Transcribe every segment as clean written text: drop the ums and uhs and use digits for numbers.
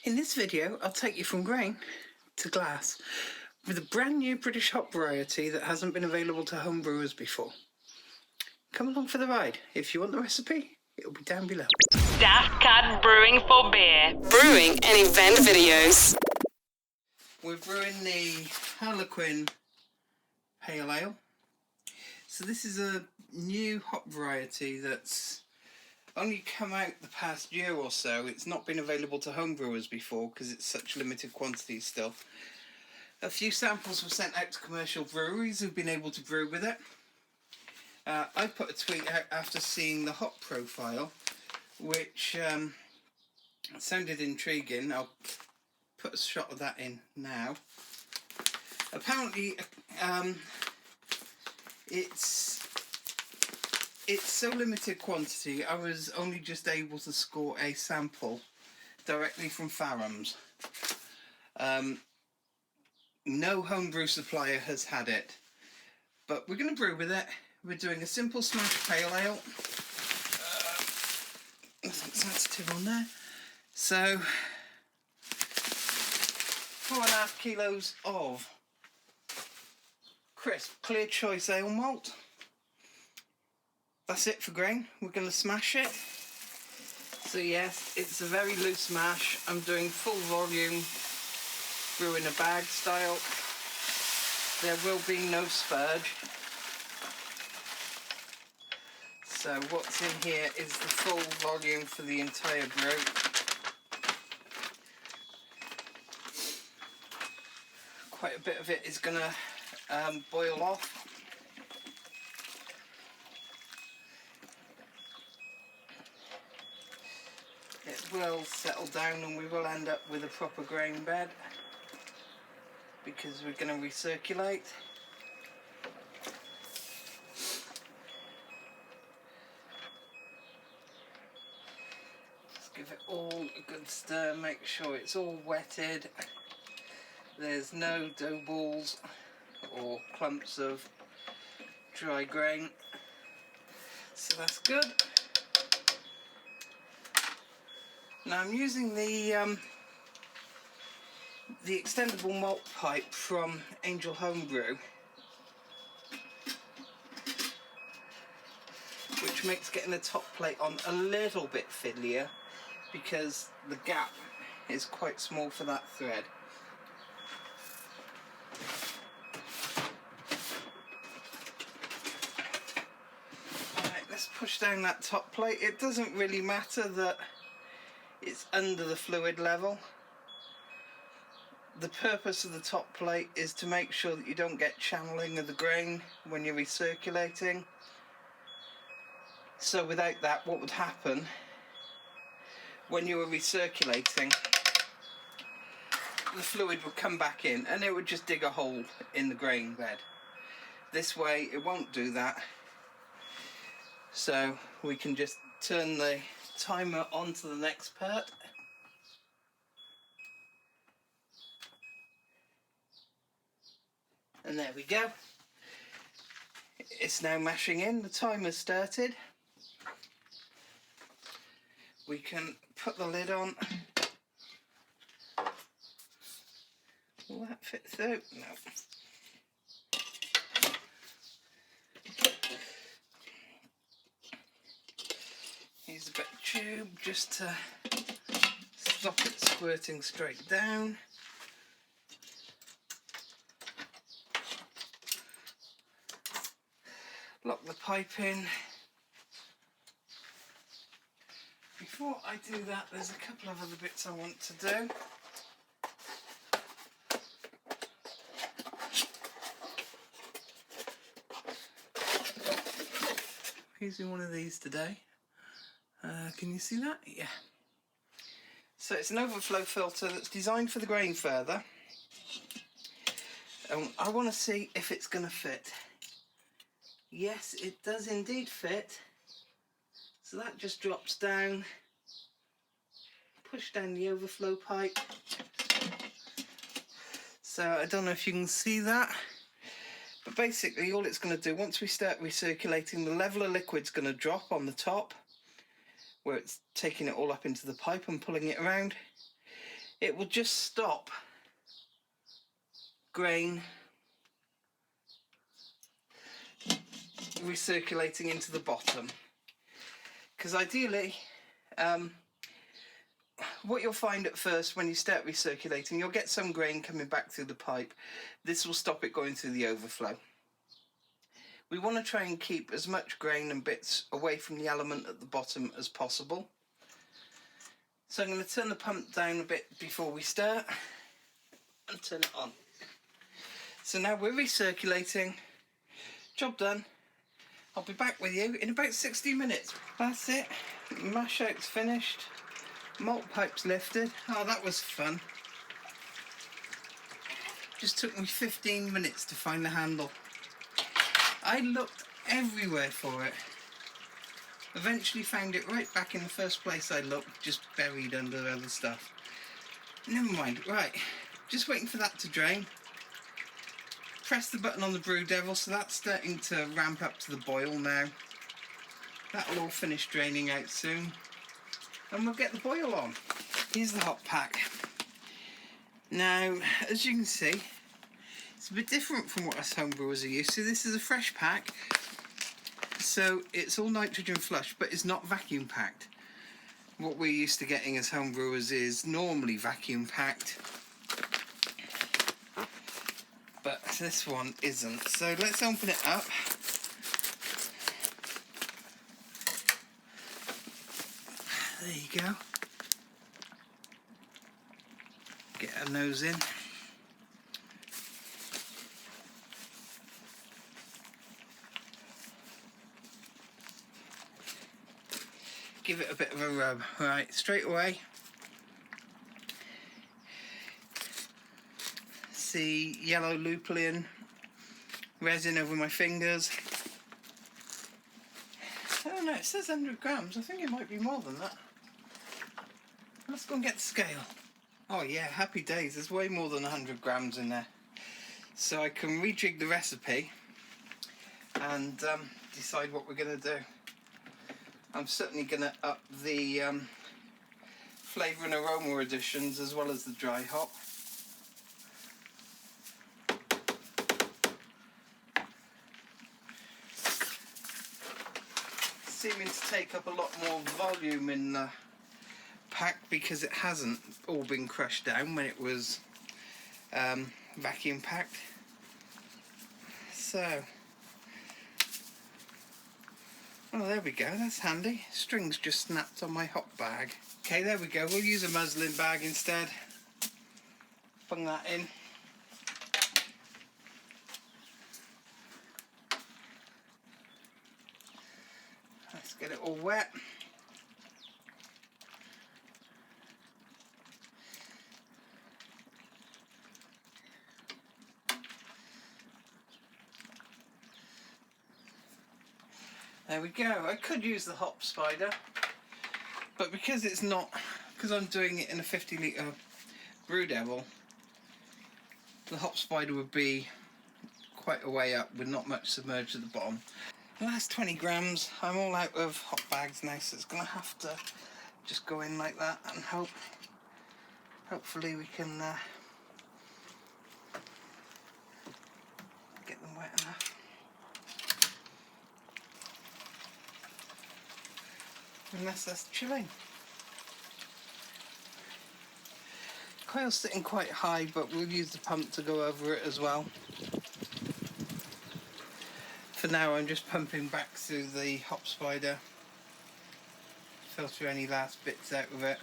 In this video, I'll take you from grain to glass with a brand new British hop variety that hasn't been available to home brewers before. Come along for the ride. If you want the recipe, it'll be down below. Daft Cat Brewing for Beer. Brewing and event videos. We're brewing the Harlequin Pale Ale. So this is a new hop variety that's only come out the past year or so. It's not been available to home brewers before because it's such limited quantities still. A few samples were sent out to commercial breweries who've been able to brew with it. I put a tweet out after seeing the hop profile, which sounded intriguing. I'll put a shot of that in now. Apparently, it's so limited quantity, I was only just able to score a sample directly from Farrams. No homebrew supplier has had it, but we're going to brew with it. We're doing a simple smash pale ale. Nothing sensitive on there. So, 4.5 kilos of crisp clear choice ale malt. That's it for grain. We're going to smash it. So yes, it's a very loose mash. I'm doing full volume, brew in a bag style. There will be no spurge. So what's in here is the full volume for the entire brew. Quite a bit of it is going to boil off. It will settle down and we will end up with a proper grain bed because we're going to recirculate. Just give it all a good stir, make sure it's all wetted. There's no dough balls or clumps of dry grain, so that's good. Now I'm using the extendable malt pipe from Angel Homebrew, which makes getting the top plate on a little bit fiddlier because the gap is quite small for that thread. Alright, let's push down that top plate. It doesn't really matter that it's under the fluid level. The purpose of the top plate is to make sure that you don't get channeling of the grain when you're recirculating. So without that, what would happen when you were recirculating, the fluid would come back in and it would just dig a hole in the grain bed. This way it won't do that, so we can just turn the timer on to the next part. And there we go. It's now mashing in. The timer's started. We can put the lid on. Will that fit through? No. Use a bit of tube just to stop it squirting straight down. Lock the pipe in. Before I do that, there's a couple of other bits I want to do. I'm using one of these today. Can you see that? Yeah. So it's an overflow filter that's designed for the grain further. I want to see if it's going to fit. Yes, it does indeed fit. So that just drops down. Push down the overflow pipe. So I don't know if you can see that. But basically all it's going to do, once we start recirculating, the level of liquid's going to drop on the top, where it's taking it all up into the pipe and pulling it around. it will just stop grain recirculating into the bottom. Because ideally, what you'll find at first when you start recirculating, you'll get some grain coming back through the pipe. This will stop it going through the overflow. We want to try and keep as much grain and bits away from the element at the bottom as possible. So I'm going to turn the pump down a bit before we start and turn it on. So now we're recirculating. Job done. I'll be back with you in about 60 minutes. That's it. Mash out's finished. Malt pipe's lifted. Oh, that was fun. Just took me 15 minutes to find the handle. I looked everywhere for it. Eventually found it right back in the first place I looked, just buried under other stuff. Never mind. Right, just waiting for that to drain. Press the button on the brew devil, so that's starting to ramp up to the boil now. That'll all finish draining out soon, and we'll get the boil on. Here's the hop pack. Now, as you can see, it's a bit different from what us homebrewers are used to. This is a fresh pack, so it's all nitrogen flush, but it's not vacuum packed. What we're used to getting as homebrewers is normally vacuum packed, but this one isn't. So let's open it up. There you go. Get our nose in. Give it a bit of a rub. Right, straight away. See yellow lupulin resin over my fingers. I don't know, it says 100 grams. I think it might be more than that. Let's go and get the scale. Oh yeah, happy days. There's way more than 100 grams in there. So I can rejig the recipe and decide what we're going to do. I'm certainly going to up the flavour and aroma additions as well as the dry hop. Seeming to take up a lot more volume in the pack because it hasn't all been crushed down when it was vacuum packed. So, oh, there we go, that's handy. String's just snapped on my hop bag. Okay, there we go, we'll use a muslin bag instead. Bung that in. Let's get it all wet. There we go. I could use the hop spider, but because it's not, because I'm doing it in a 50 litre brew devil, the hop spider would be quite a way up with not much submerged at the bottom. Well, that's 20 grams. I'm all out of hop bags now, so it's going to have to just go in like that and hopefully we can get them wet enough. Unless that's chilling. Coil's sitting quite high, but we'll use the pump to go over it as well. For now, I'm just pumping back through the hop spider, filter any last bits out of it,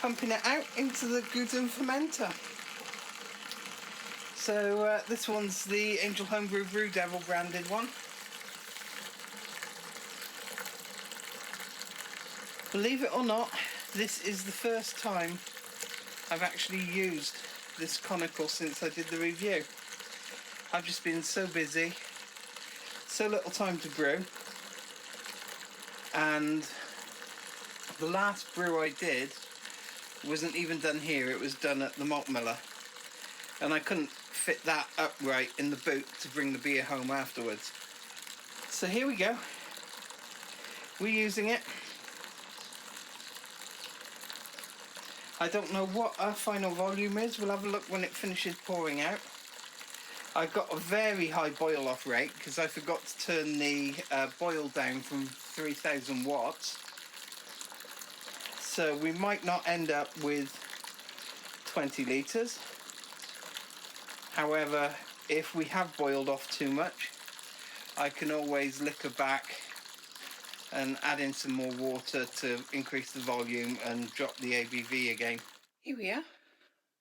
pumping it out into the Gudum fermenter. So this one's the Angel Homebrew Brew Devil branded one. Believe it or not, this is the first time I've actually used this conical since I did the review. I've just been so busy, so little time to brew, and the last brew I did wasn't even done here, it was done at the malt miller, and I couldn't fit that upright in the boot to bring the beer home afterwards. So here we go, we're using it. I don't know what our final volume is. We'll have a look when it finishes pouring out. I've got a very high boil off rate because I forgot to turn the boil down from 3000 watts. So we might not end up with 20 litres. However, if we have boiled off too much, I can always liquor back and add in some more water to increase the volume and drop the ABV again. Here we are.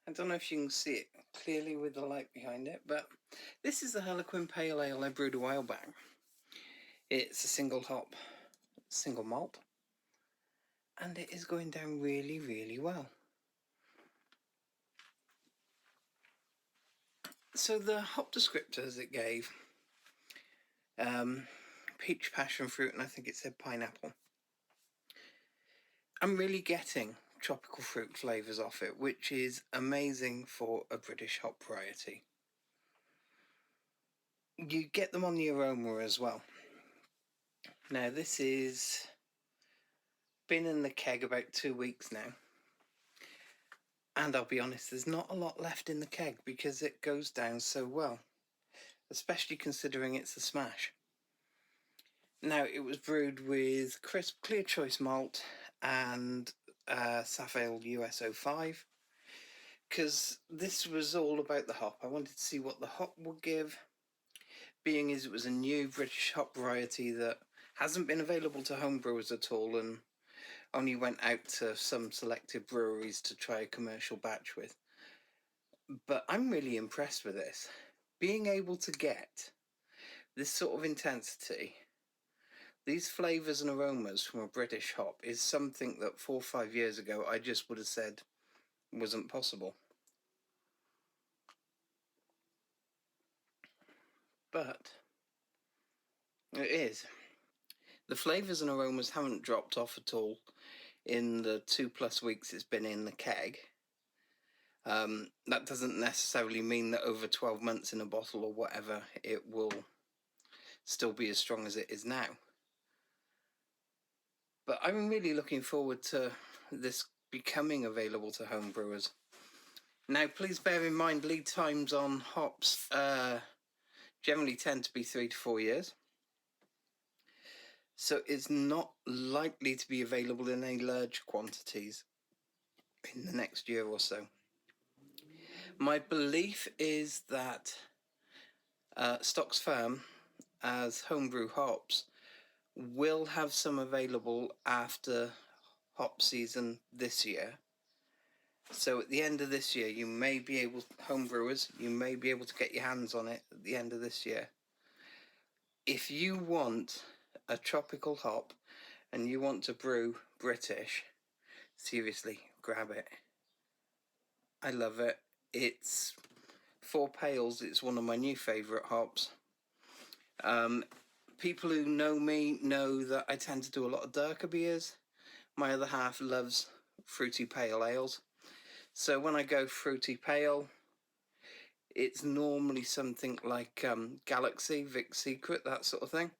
I don't know if you can see it clearly with the light behind it, but this is the Harlequin Pale Ale I brewed a while back. It's a single hop, single malt, and it is going down really, really well. So the hop descriptors it gave, peach, passion fruit, and I think it said pineapple. I'm really getting tropical fruit flavours off it, which is amazing for a British hop variety. You get them on the aroma as well. Now this is been in the keg about 2 weeks now, and I'll be honest, there's not a lot left in the keg because it goes down so well, especially considering it's a smash. Now it was brewed with crisp clear choice malt and Safale US05, because this was all about the hop. I wanted to see what the hop would give, being as it was a new British hop variety that hasn't been available to homebrewers at all and only went out to some selected breweries to try a commercial batch with. But I'm really impressed with this. Being able to get this sort of intensity, these flavours and aromas from a British hop, is something that 4 or 5 years ago I just would have said wasn't possible. But it is. The flavours and aromas haven't dropped off at all in the 2+ weeks it's been in the keg. That doesn't necessarily mean that over 12 months in a bottle or whatever it will still be as strong as it is now. But I'm really looking forward to this becoming available to home brewers. Now please bear in mind lead times on hops generally tend to be 3 to 4 years. So it's not likely to be available in any large quantities in the next year or so. My belief is that Stocks Firm, as homebrew hops, will have some available after hop season this year. So at the end of this year, you may be able, homebrewers, you may be able to get your hands on it at the end of this year. If you want a tropical hop and you want to brew British, seriously, grab it. I love it. It's 4 Pales. It's one of my new favourite hops. People who know me know that I tend to do a lot of darker beers. My other half loves fruity pale ales. So when I go fruity pale, it's normally something like Galaxy, Vic's Secret, that sort of thing,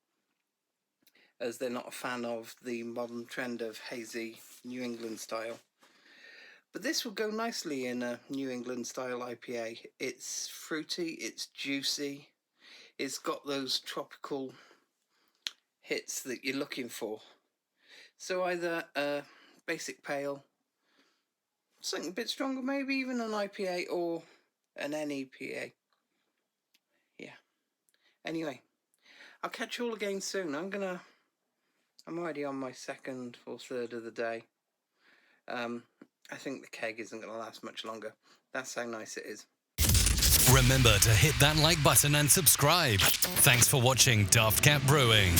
as they're not a fan of the modern trend of hazy New England style. But this will go nicely in a New England style IPA. It's fruity, it's juicy, it's got those tropical hits that you're looking for. So either a basic pale, something a bit stronger, maybe even an IPA or an NEPA. Yeah. Anyway, I'll catch you all again soon. I'm already on my 2nd or 3rd of the day. I think the keg isn't going to last much longer. That's how nice it is. Remember to hit that like button and subscribe. Thanks for watching Daft Cat Brewing.